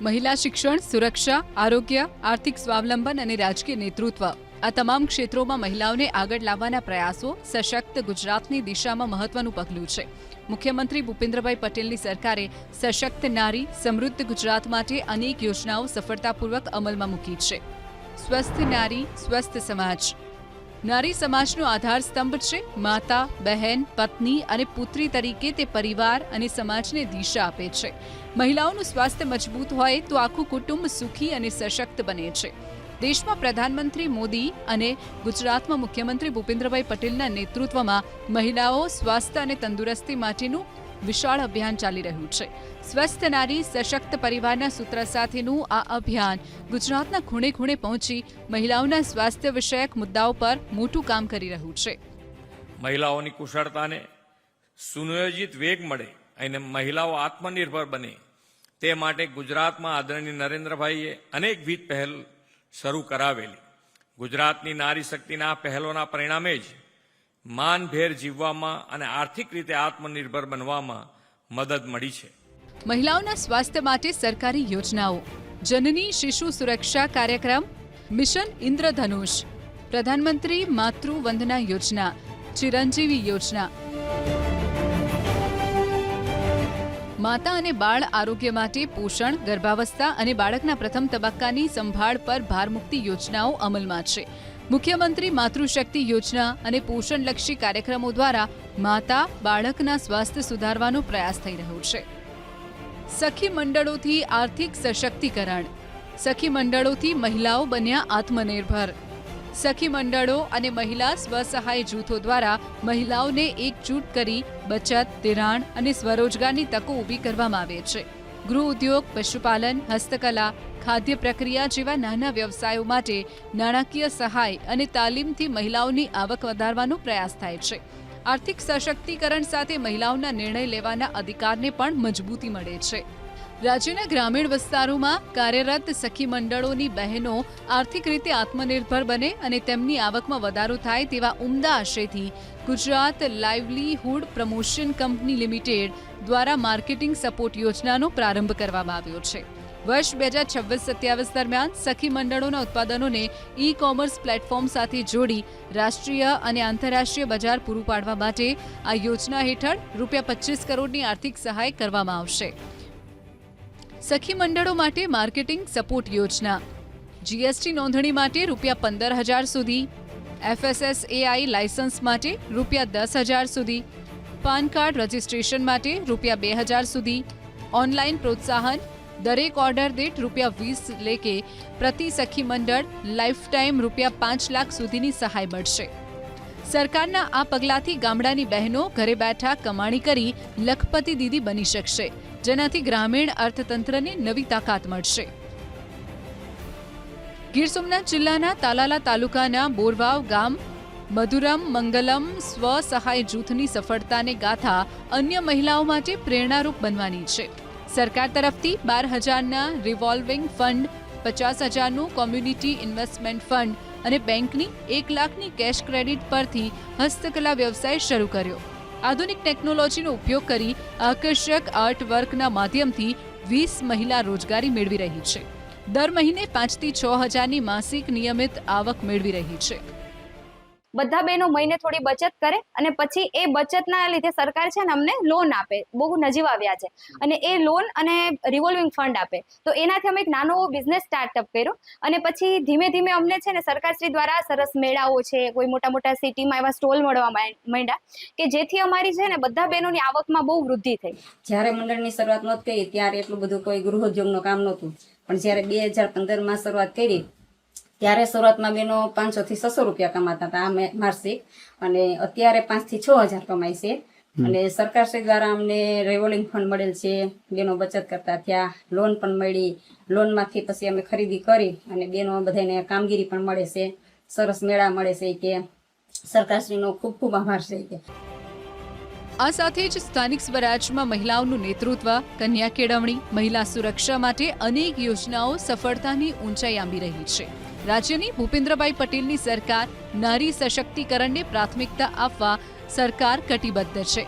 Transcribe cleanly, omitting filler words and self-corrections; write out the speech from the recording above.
મહિલા શિક્ષણ, સુરક્ષા, આરોગ્ય, આર્થિક સ્વાવલંબન અને રાજકીય નેતૃત્વ આ તમામ ક્ષેત્રોમાં મહિલાઓને આગળ લાવવાના પ્રયાસો સશક્ત ગુજરાતની દિશામાં મહત્વનું પગલું છે. મુખ્યમંત્રી ભૂપેન્દ્રભાઈ પટેલની સરકારે સશક્ત નારી, સમૃદ્ધ ગુજરાત માટે અનેક યોજનાઓ સફળતાપૂર્વક અમલમાં મૂકી છે. સ્વસ્થ નારી, સ્વસ્થ સમાજ. નારી સમાજનો આધાર સ્તંભ છે. માતા, બહેન, પત્ની અને પુત્રી તરીકે તે પરિવાર અને સમાજને દિશા આપે છે. મહિલાઓનું સ્વાસ્થ્ય મજબૂત હોય તો આખું કુટુંબ સુખી અને સશક્ત બને છે. દેશમાં પ્રધાનમંત્રી મોદી અને ગુજરાતમાં મુખ્યમંત્રી ભૂપેન્દ્રભાઈ પટેલના નેતૃત્વમાં મહિલાઓ સ્વાસ્થ્ય અને તંદુરસ્તી માટેનું વિશાળ અભિયાન ચાલી રહ્યું છે. સ્વસ્થ નારી, સશક્ત પરિવારના સૂત્ર સાથેનું આ અભિયાન ગુજરાતના ખૂણે ખૂણે પહોંચી મહિલાઓના સ્વાસ્થ્ય વિષયક મુદ્દાઓ પર મોટું કામ કરી રહ્યું છે. મહિલાઓની કુશળતાને સુનિયોજિત વેગ મળે અને મહિલાઓ આત્મનિર્ભર બને તે માટે ગુજરાતમાં આદરણીય નરેન્દ્રભાઈએ અનેકવિધ પહેલ શરૂ કરાવેલી. ગુજરાતની નારી શક્તિના પહેલોના પરિણામે જ માનભેર જીવવામાં અને આર્થિક રીતે આત્મનિર્ભર બનવામાં મદદ મળી છે. મહિલાઓના સ્વાસ્થ્ય માટે સરકારી યોજનાઓ: જનની શિશુ સુરક્ષા કાર્યક્રમ, મિશન ઇન્દ્રધનુષ, પ્રધાનમંત્રી માતૃ વંદના યોજના, ચિરંજીવી યોજના. માતા અને બાળ આરોગ્ય માટે પોષણ, ગર્ભાવસ્થા અને બાળકના પ્રથમ તબક્કાની સંભાળ પર ભારમુક્તિ યોજનાઓ અમલમાં છે. મુખ્યમંત્રી માતૃશક્તિ યોજના અને પોષણલક્ષી કાર્યક્રમો દ્વારા માતા, બાળકના સ્વાસ્થ્ય સુધારવાનો પ્રયાસ થઈ રહ્યો છે. સખી મંડળોથી આર્થિક સશક્તિકરણ. સખી મંડળોથી મહિલાઓ બન્યા આત્મનિર્ભર. સખી મંડળો અને મહિલા સ્વસહાય જૂથો દ્વારા મહિલાઓને એકજૂટ કરી બચત, ધિરાણ અને સ્વરોજગારની તકો ઊભી કરવામાં આવે છે. ગૃહ ઉદ્યોગ, પશુપાલન, હસ્તકલા, ખાદ્ય પ્રક્રિયા જેવા નાના વ્યવસાયો માટે નાણાકીય સહાય અને તાલીમથી મહિલાઓની આવક વધારવાનો પ્રયાસ થાય છે. આર્થિક સશક્તિકરણ સાથે મહિલાઓના નિર્ણય લેવાના અધિકારને પણ મજબૂતી મળે છે. રાજ્યના ગ્રામીણ વિસ્તારોમાં કાર્યરત સખી મંડળોની બહેનો આર્થિક રીતે આત્મનિર્ભર બને અને તેમની આવકમાં વધારો થાય તેવા ઉમદા આશયથી Gujarat livelihood promotion company limited દ્વારા માર્કેટિંગ સપોર્ટ યોજનાનો પ્રારંભ કરવામાં આવ્યો છે. વર્ષ 2026-27 દરમિયાન સખી મંડળોના ઉત્પાદનોને ઈ-કોમર્સ પ્લેટફોર્મ સાથે જોડી રાષ્ટ્રીય અને આંતરરાષ્ટ્રીય બજાર પૂરું પાડવા માટે આ યોજના હેઠળ ₹25 કરોડની આર્થિક સહાય કરવામાં આવશે. સખી મંડળો માટે માર્કેટિંગ સપોર્ટ યોજના: જીએસટી નોંધણી માટે ₹15,000 સુધી, FSSAI લાયસન્સ માટે ₹10,000 સુધી, પાન કાર્ડ રજિસ્ટ્રેશન માટે ₹2,000 સુધી, ઓનલાઈન પ્રોત્સાહન દરેક ઓર્ડર દીઠ ₹20 લેખે પ્રતિ સખી મંડળ લાઈફ ટાઈમ ₹5 લાખ સુધીની સહાય મળશે. સરકારના આ પગલાંથી ગામડાની બહેનો ઘરે બેઠા કમાણી કરી લખપતિ દીદી બની શકશે, જેનાથી ગ્રામીણ અર્થતંત્રને નવી તાકાત મળશે. ગીર સોમનાથ જિલ્લાના તાલાલા તાલુકાના બોરવાવ ગામ મધુરમ મંગલમ સ્વસહાય જૂથની સફળતાને ગાથા અન્ય મહિલાઓ માટે પ્રેરણારૂપ બનવાની છે. સરકાર તરફથી 12,000ના રિવોલ્વિંગ ફંડ, 50,000નું કોમ્યુનિટી ઇન્વેસ્ટમેન્ટ ફંડ અને બેંકની 1 લાખની કેશ ક્રેડિટ પરથી હસ્તકલા વ્યવસાય શરૂ કર્યો. આધુનિક ટેકનોલોજીનો ઉપયોગ કરી આકર્ષક આર્ટવર્કના માધ્યમથી 20 મહિલા રોજગારી મેળવી રહી છે. દર મહિને 5 થી 6 હજારની માસિક નિયમિત આવક મેળવી રહી છે. બધા બહેનો મહિને થોડી બચત કરે અને પછી એ બચતના લીધે સરકાર છે ને અમને લોન આપે, બહુ નજીવા વ્યાજ છે, અને એ લોન અને રિવોલ્વિંગ ફંડ આપે. તો એનાથી અમે એક નાનો બિઝનેસ સ્ટાર્ટઅપ કર્યો અને પછી ધીમે ધીમે અમને છે ને સરકારશ્રી દ્વારા સરસ મેળાઓ છે, કોઈ મોટા મોટા સિટીમાં એવા સ્ટોલ મળવા માંડ્યા કે જેથી અમારી છે ને બધા બહેનોની આવકમાં બહુ વૃદ્ધિ થઈ. જ્યારે મંડળની શરૂઆત નહોતી કરી ત્યારે એટલું બધું કોઈ ગૃહોદ્યોગનું કામ નહોતું, પણ જ્યારે 2015માં શરૂઆત કરી ત્યારે શરૂઆતમાં બહેનો 500 થી 600 રૂપિયા કમાતા હતા માસિક, અને અત્યારે 5 થી 6 હજાર કમાય છે. અને સરકારશ્રી દ્વારા અમને રિવોલ્વિંગ ફંડ મળેલ છે, બહેનો બચત કરતા થયા, લોન પણ મળી, લોનમાંથી પછી અમે ખરીદી કરી અને બહેનો બધાને કામગીરી પણ મળે છે, સરસ મેળા મળે છે કે સરકારશ્રીનો ખૂબ ખૂબ આભાર છે કે. આ સાથે જ સ્થાનિક સ્વરાજમાં મહિલાઓનું નેતૃત્વ, કન્યા કેળવણી, મહિલા સુરક્ષા માટે અનેક યોજનાઓ સફળતાની ઊંચાઈ આંબી રહી છે. રાજ્યની ભૂપેન્દ્રભાઈ પટેલની સરકાર નારી સશક્તિકરણને પ્રાથમિકતા આપવા સરકાર કટિબદ્ધ છે.